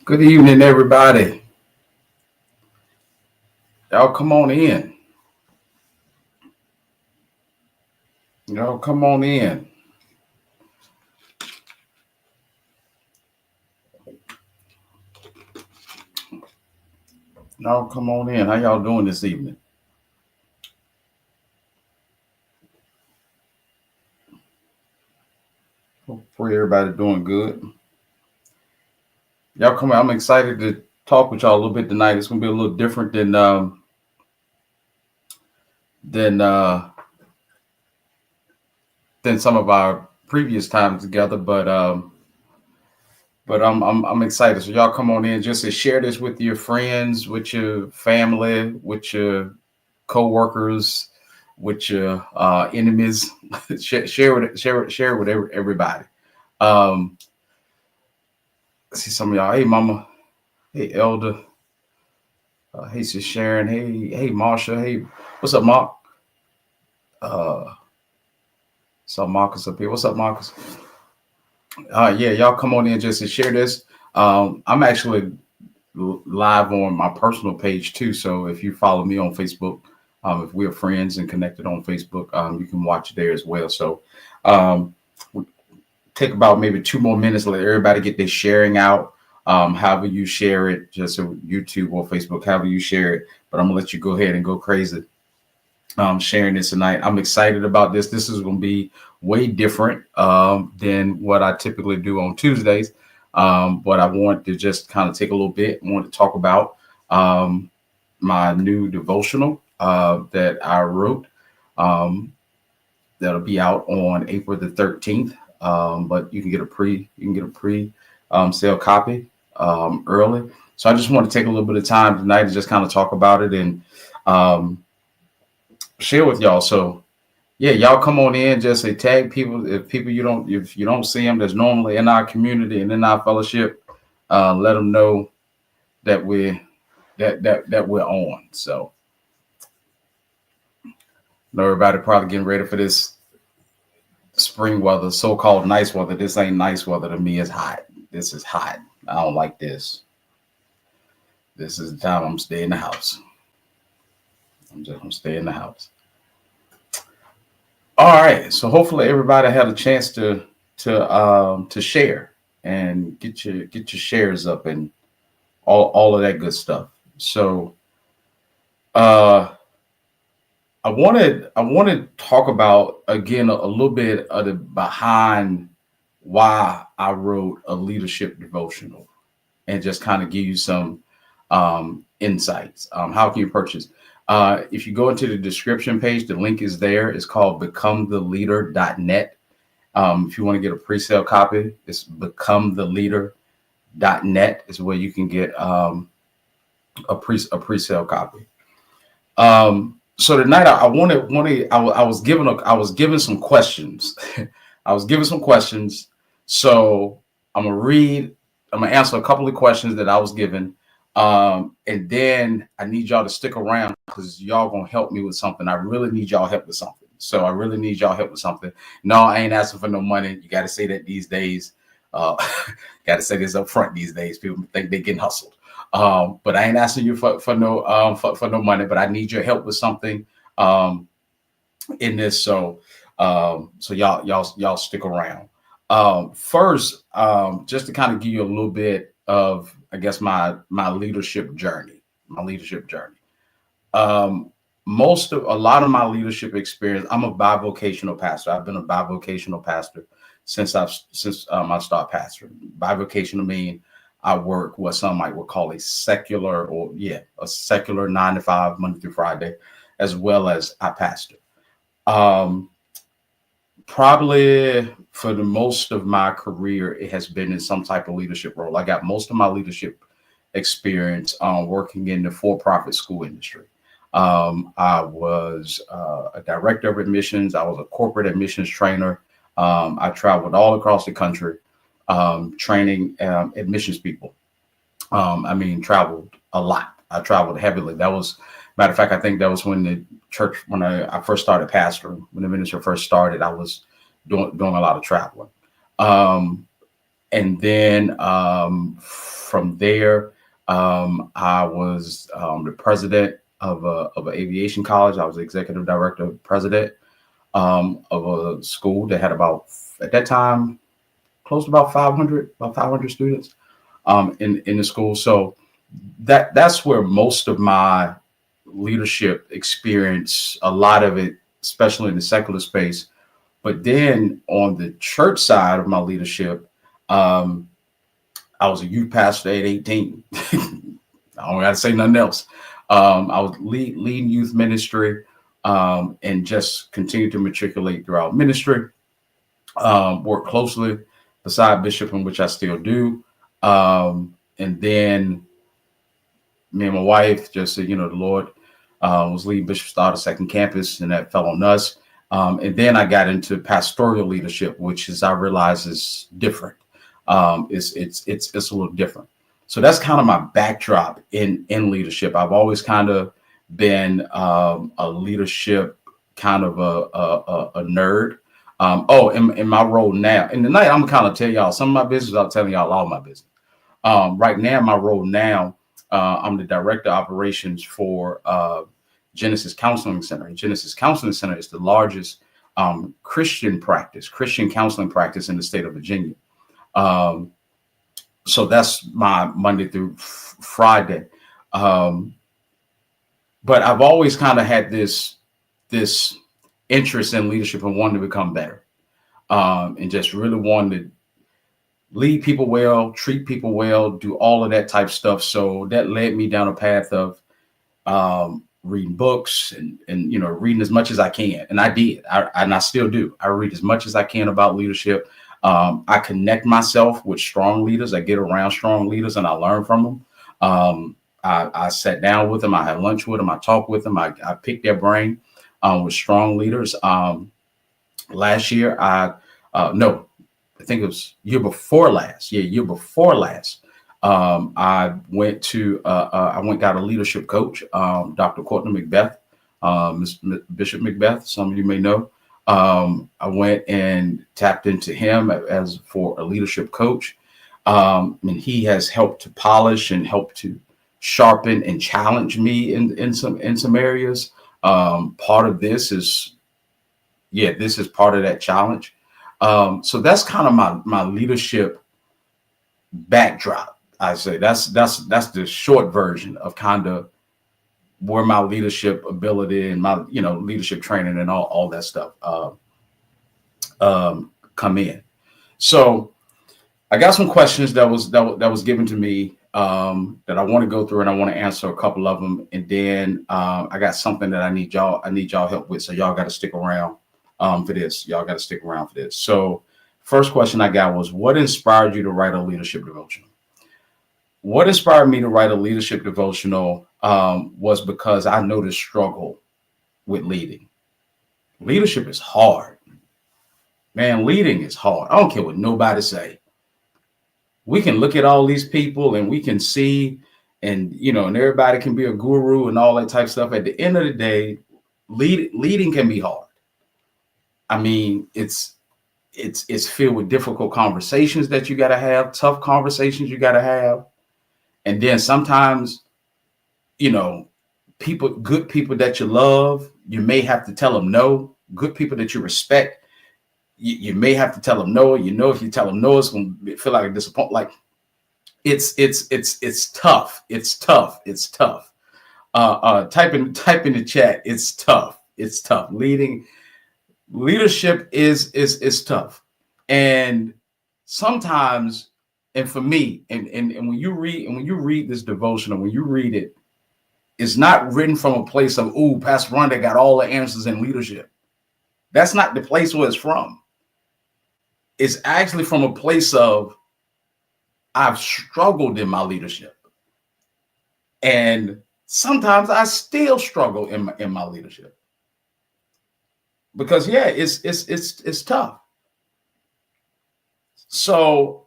Good evening, everybody. Y'all come on in. Y'all come on in. Y'all come on in. How y'all doing this evening? Hopefully everybody doing good. Y'all come on. I'm excited to talk with y'all a little bit tonight. It's gonna be a little different than than some of our previous times together, but I'm excited. So y'all come on in just to share this with your friends, with your family, with your co-workers, with your enemies. Share it with everybody. Um, see some of y'all. Hey, Mama. Hey, Elder. Hey, Sis Sharon. Hey, Marsha. Hey, what's up, Mark? Uh, saw Marcus up here. What's up, Marcus? Yeah, y'all come on in just to share this. I'm actually live on my personal page too. So if you follow me on Facebook, if we're friends and connected on Facebook, you can watch there as well. So um, take about maybe 2 more minutes, let everybody get their sharing out. However you share it, just so YouTube or Facebook, however you share it. But I'm gonna let you go ahead and go crazy sharing this tonight. I'm excited about this. This is gonna be way different than what I typically do on Tuesdays. But I want to just kind of take a little bit. I want to talk about um, my new devotional that I wrote. Um, that'll be out on April the 13th. But you can get a pre sale copy early. So I just want to take a little bit of time tonight to just kind of talk about it and um, share with y'all. So yeah, y'all come on in. Just say tag people if you don't see them that's normally in our community and in our fellowship. Let them know that we're on. So I know everybody probably getting ready for this spring weather, so-called nice weather. This ain't nice weather to me. It's hot. This is hot. I don't like this. This is the time I'm staying in the house. I'm just gonna stay in the house. All right. So hopefully everybody had a chance to share and get your shares up and all of that good stuff. So uh I wanted to talk about again a little bit of the behind why I wrote a leadership devotional and just kind of give you some insights. How can you purchase? If you go into the description page, the link is there. It's called becometheleader.net. If you want to get a pre-sale copy, it's becometheleader.net is where you can get a pre-sale copy. So tonight I wanted I was given some questions. I was given some questions. So I'm gonna read. I'm gonna answer a couple of questions that I was given, and then I need y'all to stick around because y'all gonna help me with something. I really need y'all help with something. So I really need y'all help with something. No, I ain't asking for no money. You got to say that these days. Uh, got to say this up front these days. People think they getting hustled. But I ain't asking you for no for no money. But I need your help with something um, in this. So y'all stick around. First, just to kind of give you a little bit of I guess my leadership journey. My leadership journey. Um, a lot of my leadership experience. I'm a bivocational pastor. I've been a bivocational pastor since I started pastoring. Bivocational mean I work what some might would call a secular or a secular 9 to 5 Monday through Friday, as well as I pastor. Um, Probably for the most of my career, it has been in some type of leadership role. I got most of my leadership experience working in the for-profit school industry. I was a director of admissions. I was a corporate admissions trainer. I traveled all across the country training admissions people. I mean, traveled a lot. I traveled heavily. That was, matter of fact, I think that was when the church, when I first started pastoring, when the ministry first started, I was doing a lot of traveling. Um, And then from there, I was the president of an aviation college. I was the executive director, president of a school that had about, at that time, close to about 500 students in the school. So that's where most of my leadership experience, a lot of it, especially in the secular space. But then on the church side of my leadership, um, I was a youth pastor at 18. I don't got to say nothing else. I was leading youth ministry and just continued to matriculate throughout ministry. Work closely beside Bishop, in which I still do. And then me and my wife just said, the Lord was leading Bishop Stoddard Second Campus, and that fell on us. And then I got into pastoral leadership, which is, I realize, is different. It's a little different. So that's kind of my backdrop in leadership. I've always kind of been a leadership kind of a nerd. In my role now, and tonight I'm gonna kind of tell y'all some of my business. I'm telling y'all all my business. Right now, my role now, I'm the director of operations for Genesis Counseling Center. And Genesis Counseling Center is the largest Christian counseling practice in the state of Virginia. So that's my Monday through Friday. But I've always kind of had this interest in leadership and wanting to become better, and just really wanting to lead people well, treat people well, do all of that type stuff. So that led me down a path of reading books and reading as much as I can. And I did, and I still do. I read as much as I can about leadership. I connect myself with strong leaders. I get around strong leaders and I learn from them. I sat down with them. I had lunch with them. I talked with them. I picked their brain with strong leaders. Last year, I think it was year before last. I went got a leadership coach, Dr. Courtney Macbeth, Bishop Macbeth. Some of you may know. I went and tapped into him as for a leadership coach, and he has helped to polish and help to sharpen and challenge me in some areas. Part of this is part of that challenge. So that's kind of my leadership backdrop. I say that's the short version of kind of where my leadership ability and my leadership training and all that stuff come in. So I got some questions that was given to me that I want to go through, and I want to answer a couple of them, and then I got something that I need y'all help with. So y'all got to stick around for this. So first question I got was, what inspired you to write a leadership devotional? What inspired me to write a leadership devotional was because I noticed struggle with leading. Leadership is hard. Man, leading is hard. I don't care what nobody say. We can look at all these people and we can see, and everybody can be a guru and all that type of stuff. At the end of the day, leading can be hard. I mean, it's filled with difficult conversations that you got to have, tough conversations you got to have. And then sometimes, good people that you love, you may have to tell them no. Good people that you respect, you may have to tell them no. If you tell them no, it's going to feel like a disappointment. Like it's tough. It's tough. Type in the chat. It's tough. Leadership is tough. And sometimes, and for me, and when you read this devotional, when you read it, it's not written from a place of, ooh, Pastor Rondé got all the answers in leadership. That's not the place where it's from. It's actually from a place of, I've struggled in my leadership. And sometimes I still struggle in my leadership. Because it's tough. So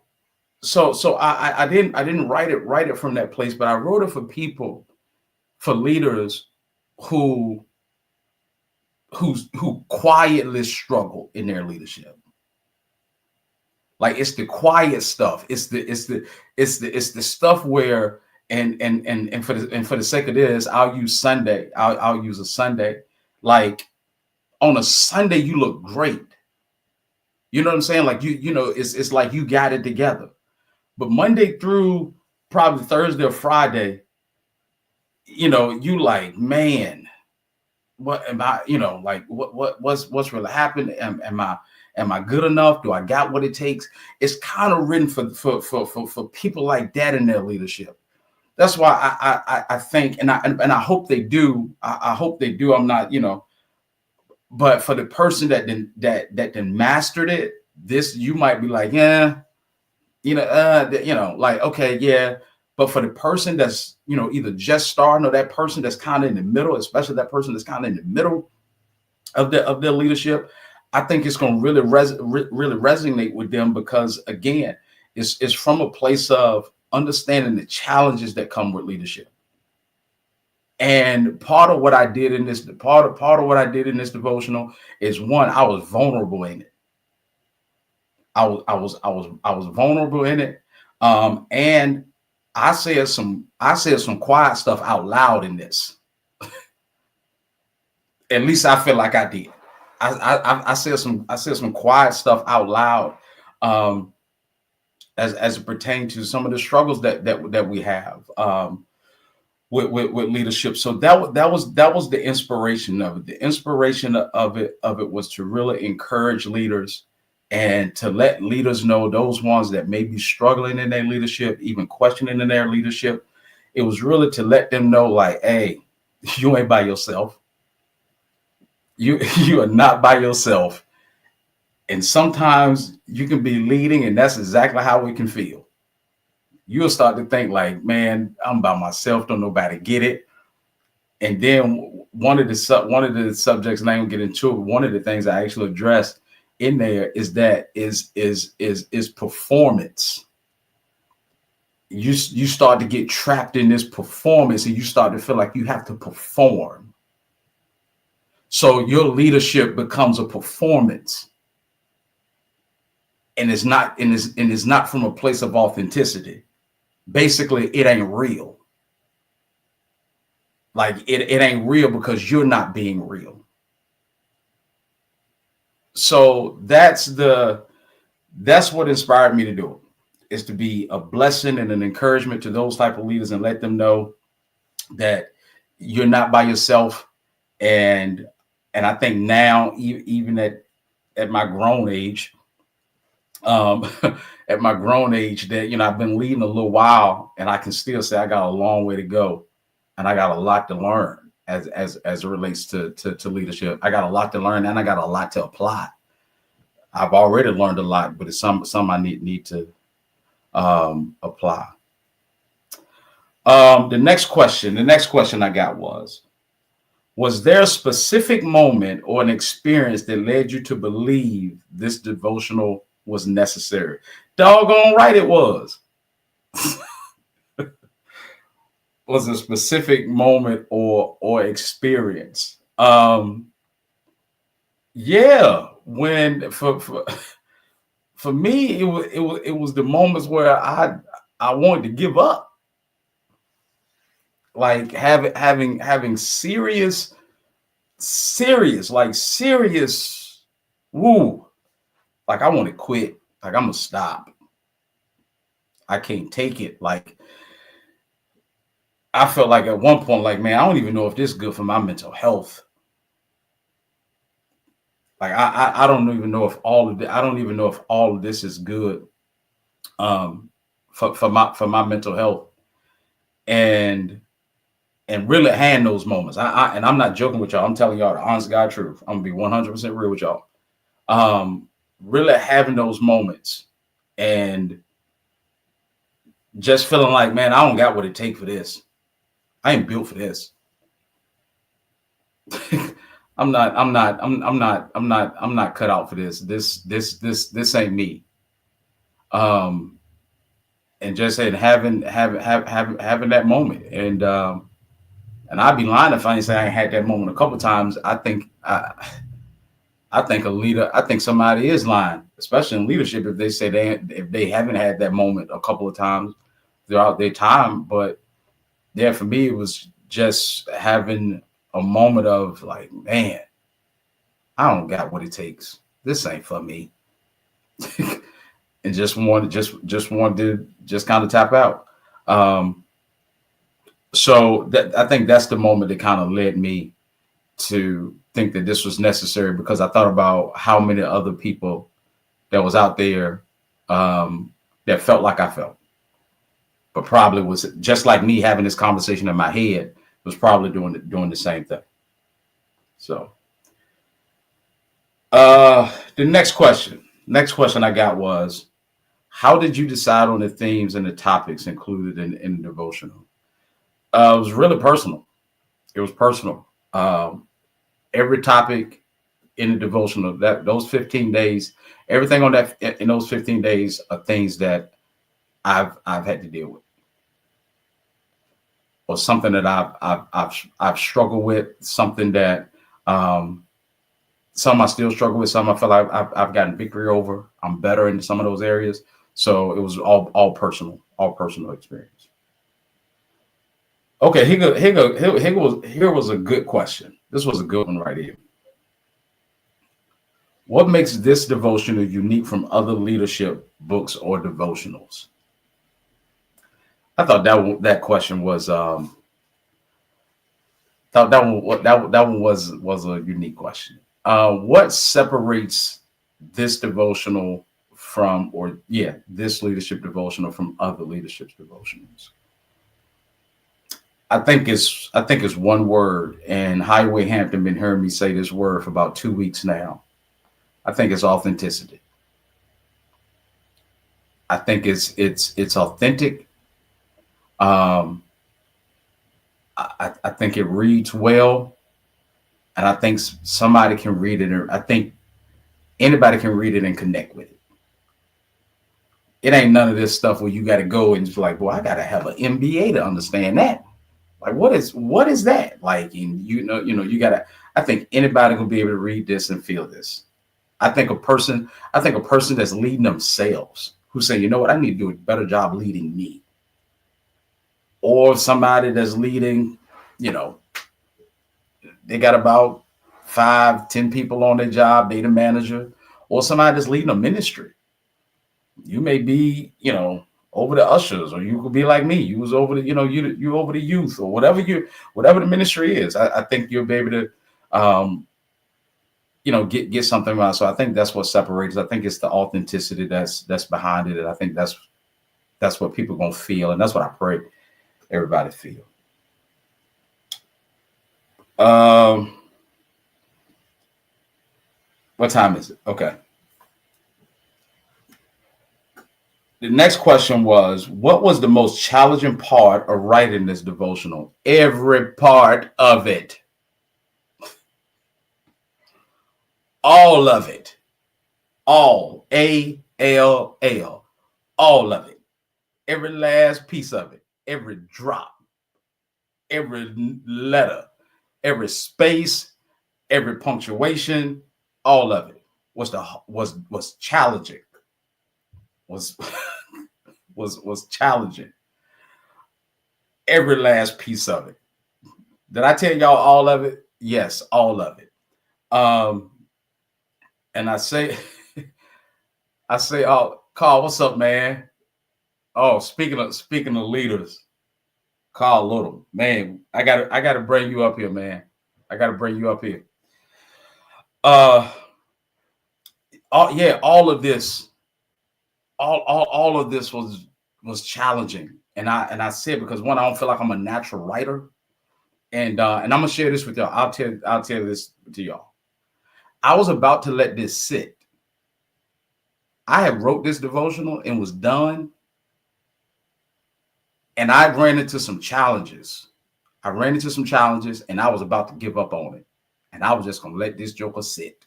I didn't write it from that place, but I wrote it for people, for leaders who quietly struggle in their leadership. Like it's the quiet stuff. It's the stuff where and for the sake of this, I'll use Sunday. I'll use a Sunday. Like on a Sunday, you look great. You know what I'm saying? Like it's like you got it together. But Monday through probably Thursday or Friday, you like, man, what am I, like what's really happened? Am I good enough? Do I got what it takes? It's kind of written for people like that in their leadership. That's why I think, and I hope they do. I hope they do. I'm not, but for the person that then mastered it, this you might be like, yeah, like, okay, yeah. But for the person that's, either just starting or that person that's kind of in the middle, especially that person that's kind of in the middle of their leadership, I think it's going to really resonate with them because again, it's from a place of understanding the challenges that come with leadership. And part of what I did in this devotional is one, I was vulnerable in it. I was vulnerable in it. And I said some quiet stuff out loud in this. At least I feel like I did. I said some quiet stuff out loud, as it pertains to some of the struggles that we have with leadership. So that was the inspiration of it. The inspiration of it was to really encourage leaders and to let leaders know, those ones that may be struggling in their leadership, even questioning in their leadership. It was really to let them know, like, hey, you ain't by yourself. You are not by yourself. And sometimes you can be leading, and that's exactly how it can feel. You'll start to think like, man, I'm by myself. Don't nobody get it. And then one of the subjects, and I don't get into it, one of the things I actually addressed in there is that is performance. You start to get trapped in this performance, and you start to feel like you have to perform. So your leadership becomes a performance. And it's not from a place of authenticity. Basically, it ain't real. Like it ain't real because you're not being real. So that's what inspired me to do it, is to be a blessing and an encouragement to those type of leaders and let them know that you're not by yourself. And I think now, even at my grown age, that I've been leading a little while, and I can still say I got a long way to go, and I got a lot to learn as it relates to leadership. I got a lot to learn, and I got a lot to apply. I've already learned a lot, but it's some I need to apply. The next question I got was there a specific moment or an experience that led you to believe this devotional was necessary? Doggone right it was. Was a specific moment or experience. Yeah, when for me it was the moments where I wanted to give up. Like having serious, woo. Like I want to quit. Like I'm gonna stop. I can't take it. Like I felt like at one point, like, man, I don't even know if this is good for my mental health. Like I don't even know if all of this is good for my mental health. And really had those moments. And I'm not joking with y'all. I'm telling y'all the honest God truth. I'm gonna be 100% real with y'all. Really having those moments and just feeling like, man, I don't got what it takes for this. I ain't built for this. I'm not cut out for this. This ain't me. And just saying, having that moment, and I'd be lying if I didn't say I ain't had that moment a couple times. I think a leader. I think somebody is lying especially in leadership, if they say if they haven't had that moment a couple of times throughout their time. But yeah, for me, it was just having a moment of like, man, I don't got what it takes. This ain't for me. And just wanted to just kind of tap out. Um, so that I think that's the moment that kind of led me to think that this was necessary, because I thought about how many other people that was out there that felt like I felt, but probably was just like me having this conversation in my head, was probably doing the same thing. So the next question I got was, how did you decide on the themes and the topics included in the devotional? It was really personal. It was personal. Every topic in the devotional, that those 15 days, everything on that in those 15 days are things that I've had to deal with, or something that I've struggled with, something that some I still struggle with, some I feel like I've gotten victory over. I'm better in some of those areas. So it was all personal experience. Okay, here was a good question. This was a good one right here. What makes this devotional unique from other leadership books or devotionals? I thought that question was thought that one was a unique question. What separates this devotional from, or yeah, this leadership devotional from other leadership devotionals? I think it's one word, and Highway Hampton been hearing me say this word for about 2 weeks now. I think it's authenticity. I think it's authentic. Um, I think it reads well, and I think somebody can read it, or I think anybody can read it and connect with it. It ain't none of this stuff where you got to go and just like, boy, I got to have an MBA to understand that. Like, what is that? Like, you gotta. I think anybody will be able to read this and feel this. I think a person that's leading themselves, who say, you know what, I need to do a better job leading me, or somebody that's leading, they got about 5-10 people on their job, data manager, or somebody that's leading a ministry. You may be, over the ushers, or you could be like me. You was over the, you over the youth, or whatever the ministry is. I think you'll be able to, get something around. So I think that's what separates. I think it's the authenticity that's behind it, and I think that's what people are gonna feel, and that's what I pray everybody feel. What time is it? Okay. The next question was, what was the most challenging part of writing this devotional? Every part of it. All of it. All. A-L-L. All of it. Every last piece of it. Every drop. Every letter. Every space. Every punctuation. All of it was challenging. Was challenging. Every last piece of it. Did I tell y'all all of it? Yes, all of it. And I say, oh, Carl, what's up, man? Oh, speaking of leaders, Carl Little, man, I gotta bring you up here, man. I gotta bring you up here. All of this. All of this was challenging, and I said, because one, I don't feel like I'm a natural writer, and I'm gonna share this with y'all. I'll tell this to y'all. I was about to let this sit. I had wrote this devotional and was done, and I ran into some challenges. And I was about to give up on it, and I was just gonna let this joker sit.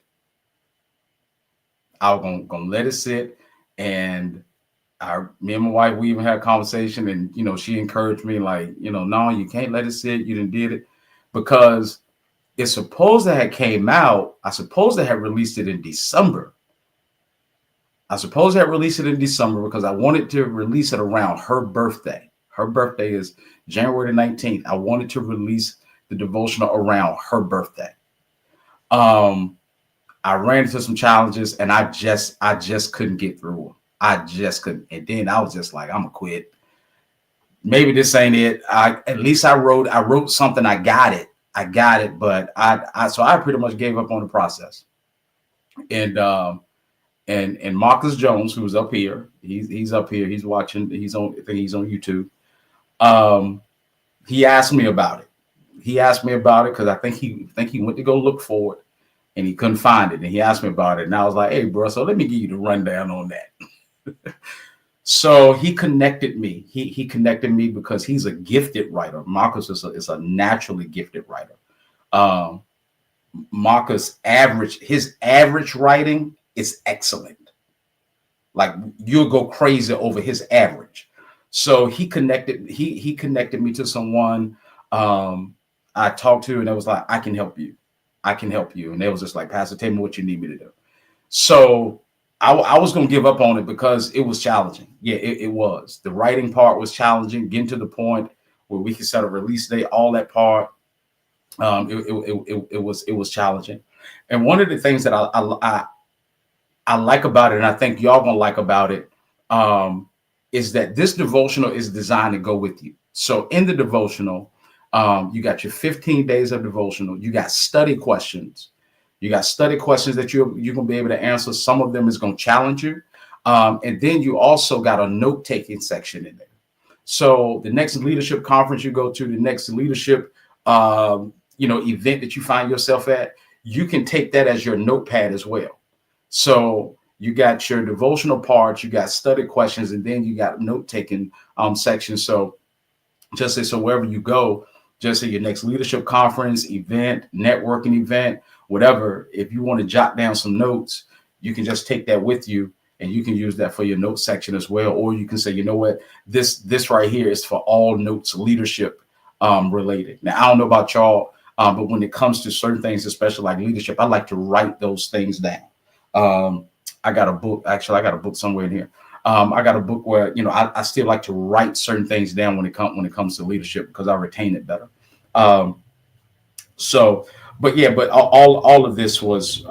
I was gonna let it sit. And me and my wife, we even had a conversation, and she encouraged me, like, no, you can't let it sit. You didn't did it, because it's supposed to have came out. I supposed to have released it in December, I suppose I released it in December because I wanted to release it around her birthday. Her birthday is January the 19th. I wanted to release the devotional around her birthday. I ran into some challenges and I just couldn't get through them. I just couldn't. And then I was just like, I'm gonna quit. Maybe this ain't it. At least I wrote something. I got it. But so I pretty much gave up on the process. And Marcus Jones, who's up here, he's up here. He's watching. I think he's on YouTube. He asked me about it. Because I think he went to go look for it and he couldn't find it. And he asked me about it. And I was like, hey, bro, so let me give you the rundown on that. So he connected me. He connected me because he's a gifted writer. Marcus is a naturally gifted writer. Marcus his average writing is excellent. Like you'll go crazy over his average. So he connected me to someone I talked to, and it was like, I can help you. And they was just like, Pastor, tell me what you need me to do. So I was going to give up on it because it was challenging. Yeah, it was. The writing part was challenging, getting to the point where we could set a release date, all that part. It was challenging. And one of the things that I like about it, and I think y'all gonna like about it, is that this devotional is designed to go with you. So in the devotional, you got your 15 days of devotional. You got study questions. That you're gonna be able to answer. Some of them is gonna challenge you, and then you also got a note-taking section in there. So the next leadership conference you go to, the next leadership event that you find yourself at, you can take that as your notepad as well. So you got your devotional parts, you got study questions, and then you got note-taking sections. So just say, so wherever you go, just say your next leadership conference, event, networking event, whatever, if you want to jot down some notes, you can just take that with you and you can use that for your note section as well. Or you can say, you know what, this right here is for all notes leadership related. Now, I don't know about y'all, but when it comes to certain things, especially like leadership, I like to write those things down. I got a book somewhere in here. I got a book where, I still like to write certain things down when it comes to leadership because I retain it better. But all of this was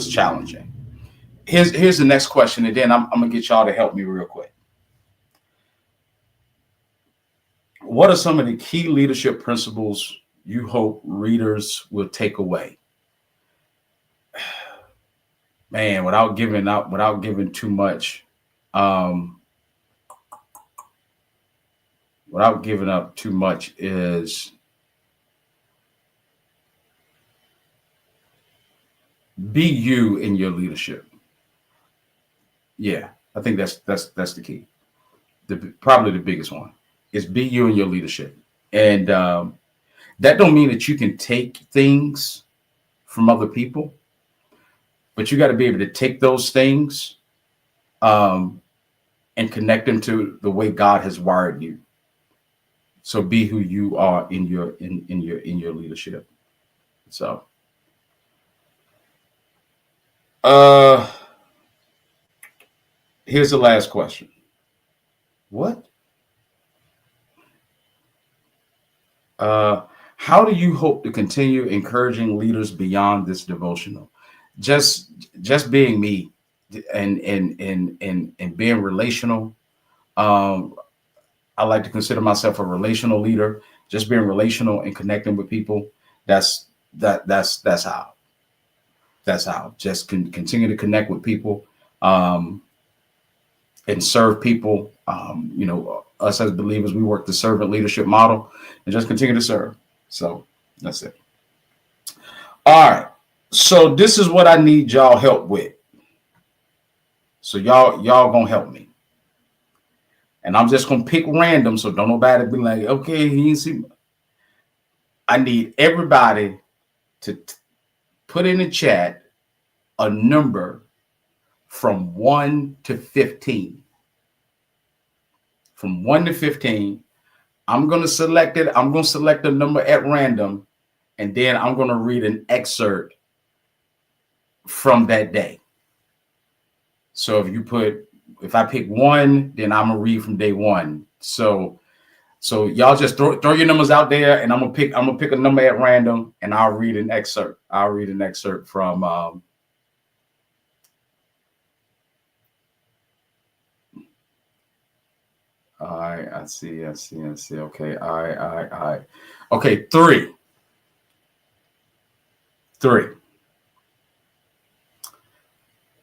challenging. Here's the next question, and then I'm gonna get y'all to help me real quick. What are some of the key leadership principles you hope readers will take away? Man, without giving too much, without giving up too much, is be you in your leadership. Yeah, I think that's the key. Probably the biggest one is be you in your leadership, and that don't mean that you can take things from other people, but you got to be able to take those things and connect them to the way God has wired you. So be who you are in your leadership. So here's the last question. What? How do you hope to continue encouraging leaders beyond this devotional? Just being me and being relational. I like to consider myself a relational leader. Just being relational and connecting with people. That's how. Just continue to connect with people and serve people. Us as believers, we work the servant leadership model and just continue to serve. So that's it. All right. So this is what I need y'all help with. So y'all gonna help me. And I'm just gonna pick random, so don't nobody be like, okay, he didn't see. I need everybody to put in the chat a number from 1 to 15. From 1 to 15, I'm gonna select it. I'm gonna select a number at random, and then I'm gonna read an excerpt from that day. So if I pick one, then I'm gonna read from day one. So y'all just throw your numbers out there, and I'm gonna pick a number at random, and I'll read an excerpt. I'll read an excerpt from. All right, I see. Okay, all right. Okay, three.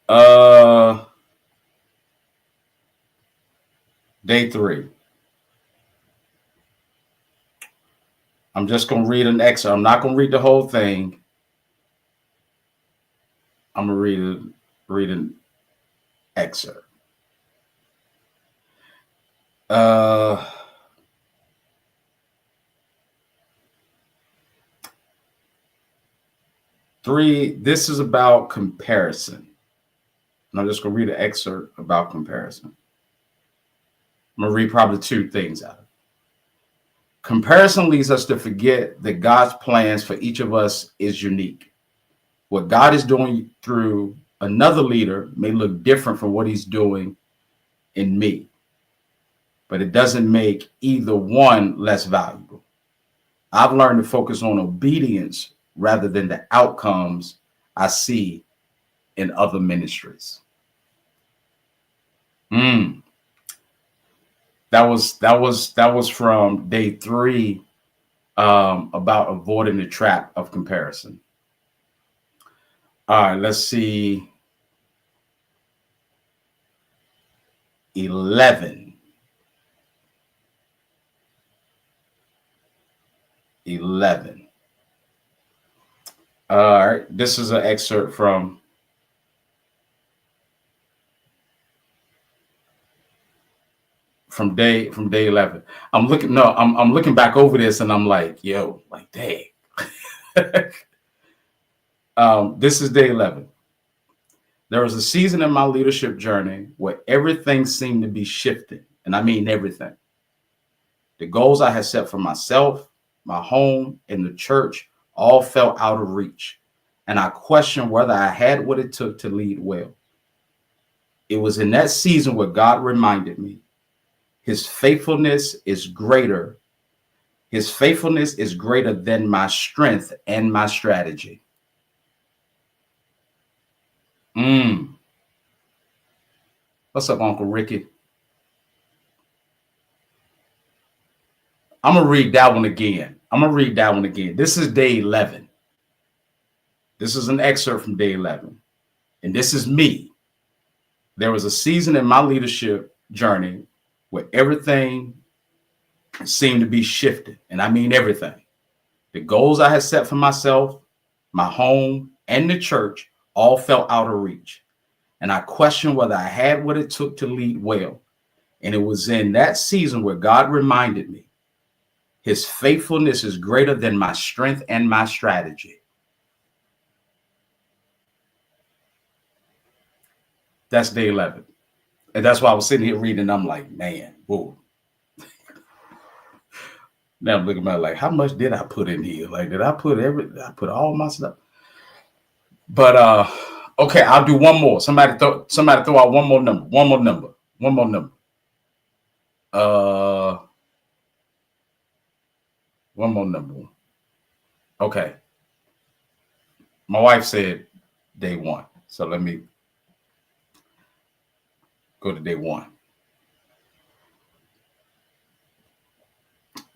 Uh, Day 3. I'm just gonna read an excerpt. I'm not gonna read the whole thing. I'm gonna read an excerpt. Uh, 3. This is about comparison. And I'm just gonna read an excerpt about comparison. I'm gonna read probably 2 things out of it. Comparison leads us to forget that God's plans for each of us is unique. What God is doing through another leader may look different from what he's doing in me, but it doesn't make either one less valuable. I've learned to focus on obedience rather than the outcomes I see in other ministries. That was from day 3, about avoiding the trap of comparison. All right, let's see. 11. All right, this is an excerpt from day 11. I'm looking back over this, and I'm like, yo, like, dang. This is day 11. There was a season in my leadership journey where everything seemed to be shifting, and I mean everything. The goals I had set for myself, my home, and the church all fell out of reach, and I questioned whether I had what it took to lead well. It was in that season where God reminded me His faithfulness is greater. His faithfulness is greater than my strength and my strategy. What's up, Uncle Ricky? I'm going to read that one again. This is day 11. This is an excerpt from day 11. And this is me. There was a season in my leadership journey where everything seemed to be shifted. And I mean everything. The goals I had set for myself, my home, and the church all fell out of reach. And I questioned whether I had what it took to lead well. And it was in that season where God reminded me His faithfulness is greater than my strength and my strategy. That's day 11. And that's why I was sitting here reading. I'm like, man, whoa. Now I'm looking at it like, how much did I put in here? Like, did I put all my stuff? But okay, I'll do one more. Somebody throw out one more number. One more number. Okay. My wife said day 1. So let me go to day 1.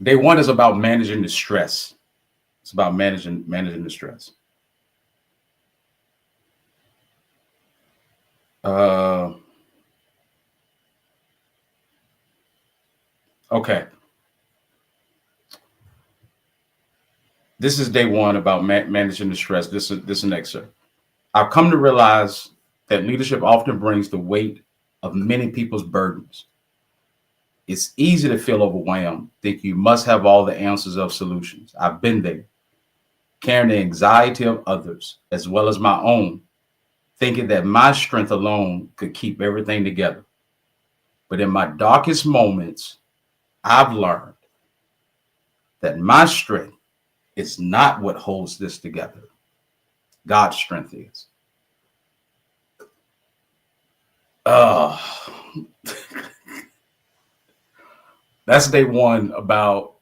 Day 1 is about managing the stress. It's about managing the stress. Okay. This is day 1 about managing the stress. This is an excerpt. I've come to realize that leadership often brings the weight of many people's burdens. It's easy to feel overwhelmed, think you must have all the answers of solutions. I've been there, carrying the anxiety of others as well as my own, thinking that my strength alone could keep everything together. But in my darkest moments, I've learned that my strength is not what holds this together. God's strength is. Uh, that's day one about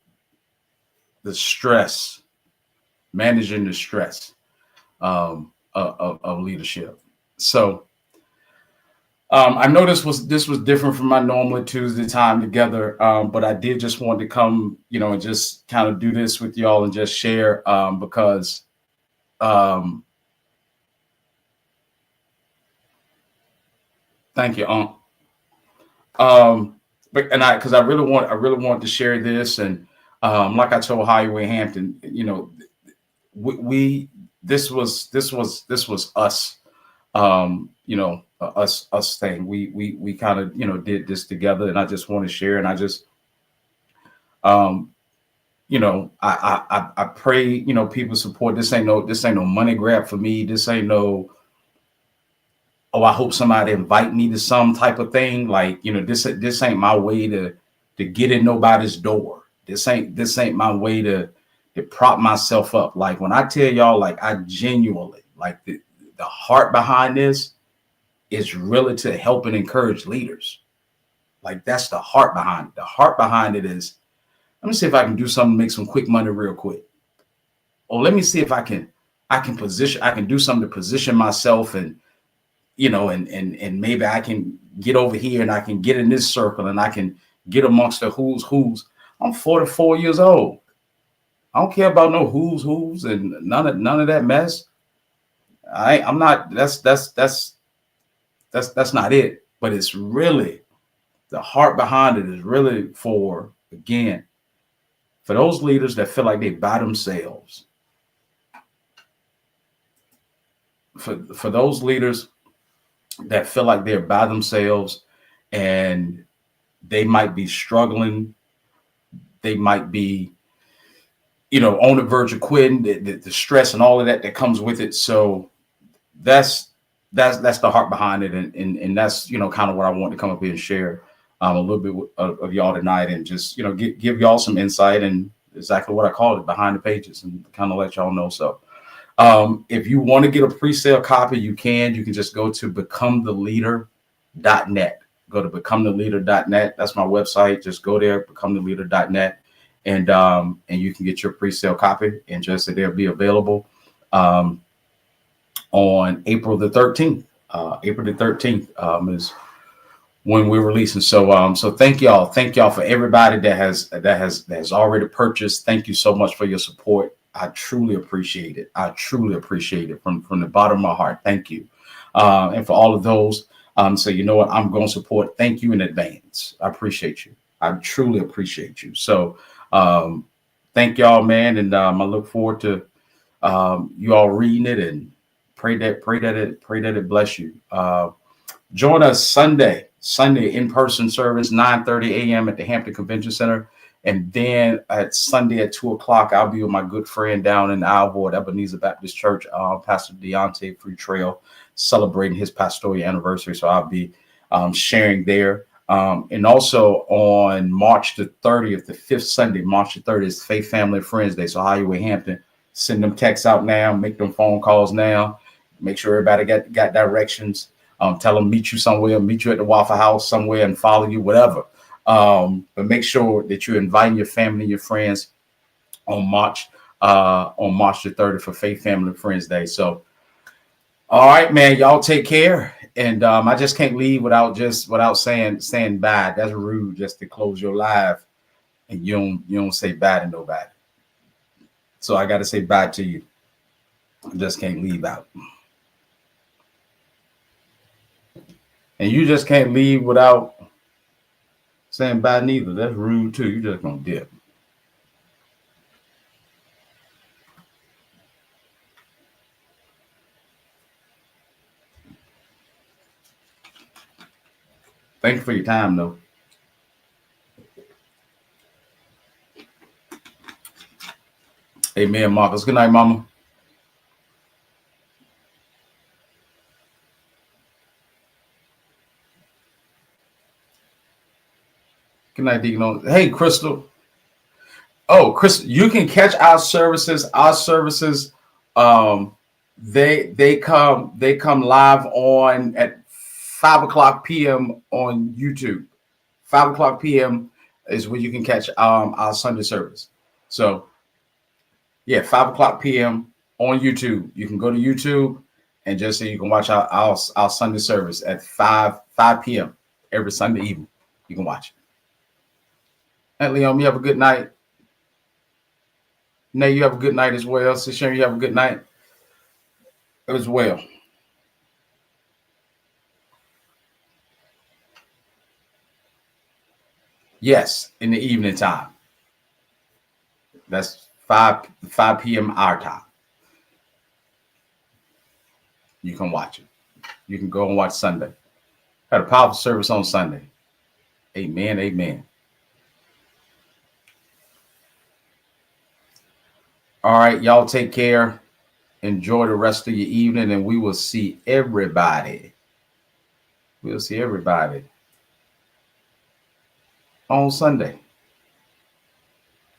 the stress, managing the stress of leadership. So I know this was different from my normal Tuesday time together, but I did just want to come, and just kind of do this with y'all and just share because um, thank you, but because I really want to share this, and like I told Highway Hampton, we this was us, us thing. We kind of did this together, and I just want to share, and I just um I pray people support. This ain't no money grab for me. This ain't no, oh, I hope somebody invite me to some type of thing. Like, this ain't my way to get in nobody's door. This ain't my way to prop myself up. Like, when I tell y'all, like, I genuinely, like, the heart behind this is really to help and encourage leaders. Like, that's the heart behind it. The heart behind it is, let me see if I can do something to make some quick money real quick. Or let me see if I can do something to position myself, and and maybe I can get over here and I can get in this circle and I can get amongst the who's. I'm 44 years old. I don't care about no who's and none of that mess. I'm not. That's not it. But it's really, the heart behind it is really for, again, for those leaders that feel like they by themselves. For those leaders that feel like they're by themselves, and they might be struggling, they might be on the verge of quitting, the stress and all of that comes with it. So that's the heart behind it, and that's kind of what I want to come up here and share a little bit of y'all tonight, and just give y'all some insight and exactly what I call it, behind the pages, and kind of let y'all know. So if you want to get a pre-sale copy, you can just go to becometheleader.net. Go to becometheleader.net. That's my website. Just go there, becometheleader.net, and you can get your pre-sale copy, and just they'll be available on April the 13th. April the 13th is when we're releasing. So thank y'all for everybody that has already purchased. Thank you so much for your support. I truly appreciate it. From the bottom of my heart. Thank you. And for all of those, so you know what, I'm going to support. Thank you in advance. I appreciate you. I truly appreciate you. So thank y'all, man. And I look forward to you all reading it, and pray that it bless you. Join us Sunday in-person service, 9:30 a.m. at the Hampton Convention Center. And then at Sunday at 2:00, I'll be with my good friend down in Alvord, Ebenezer Baptist Church, Pastor Deontay Free Trail, celebrating his pastoral anniversary. So I'll be sharing there. And also on March the 30th, the fifth Sunday, March the 30th, is Faith, Family, and Friends Day. So Highway Hampton, send them texts out now, make them phone calls now, make sure everybody got directions. Tell them meet you somewhere, meet you at the Waffle House somewhere, and follow you, whatever. But make sure that you're inviting your family and your friends on March the 30th for Faith, Family, and Friends Day. So, all right, man, y'all take care. And I just can't leave without saying bye. That's rude, just to close your live, and you don't say bye to nobody. So I got to say bye to you. I just can't leave out. And you just can't leave without saying bye neither. That's rude too. You just gonna dip. Thank you for your time, though. Amen, Marcus. Good night, Mama. Good night, Deacon. Hey, Crystal. Oh, Chris, you can catch our services. Our services, they come live on at 5 o'clock p.m. on YouTube. 5 o'clock p.m. is when you can catch our Sunday service. So yeah, 5 o'clock p.m. on YouTube. You can go to YouTube and just so you can watch our Sunday service at 5 p.m. every Sunday evening. You can watch it. And Leon, you have a good night. Nay, you have a good night as well. So Sharon, you have a good night as well. Yes, in the evening time. That's 5 p.m. our time. You can watch it. You can go and watch Sunday. Had a powerful service on Sunday. Amen. Amen. All right, y'all take care. Enjoy the rest of your evening, and we will see everybody. We'll see everybody on Sunday.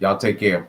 Y'all take care.